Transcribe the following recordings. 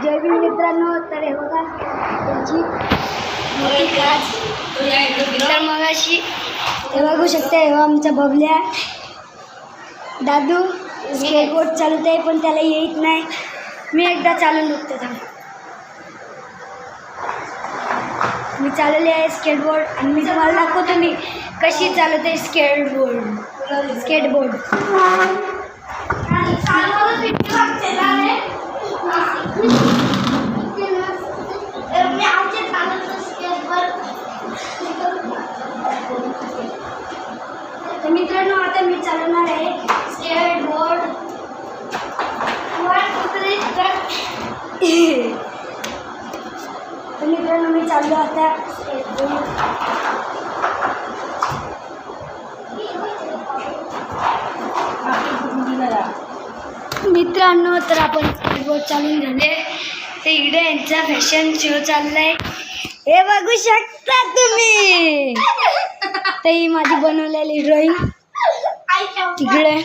जय भीम मित्रांनो. तर हे बघा त्यांची मोठी क्लास. तर मगाशी हे बघू शकता, हे आमचा बबल्या दादू स्केटबोर्ड चालवत आहे, पण त्याला येत नाही. मी एकदा चालवून बघतो थांब. मी चालवले आहे स्केटबोर्ड आणि मी तुम्हाला दाखवतो मी कशी चालवते स्केटबोर्ड. तर मित्रांनो आता मी चालवणार आहे स्केटबोर्ड. तर मित्रांनो मी चाललो आता स्केटबोर्ड. मित्रांनो तर आपण स्केटबोर्ड चालून झाले. ते इकडे यांचा फॅशन शो चाललाय, हे बघू शकता तुम्ही. तर ही माझी बनवलेली ड्रॉइंग तिकडे.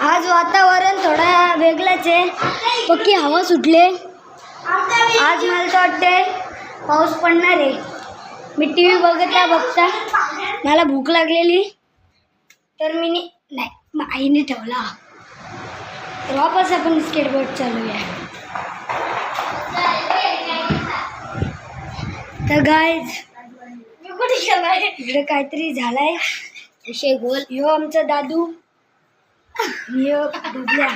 आज वातावरण थोडा वेगळाच आहे, पक्की हवा सुटले. आज मला तर वाटते पाऊस पडणार आहे. मी टी व्ही बघता मला भूक लागलेली, तर मी नाही आईने ठेवला. तर वापस आपण स्केटबोर्ड चालूया. तर गाईज इकडे काहीतरी झालाय विषय गोल. ह्यो आमचा दादू, ह्यो बबल्या.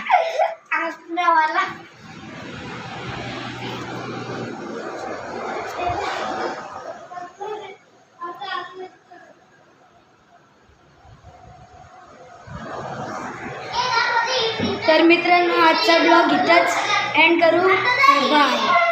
तर मित्रांनो आजचा ब्लॉग इथंच एंड करू. बाय.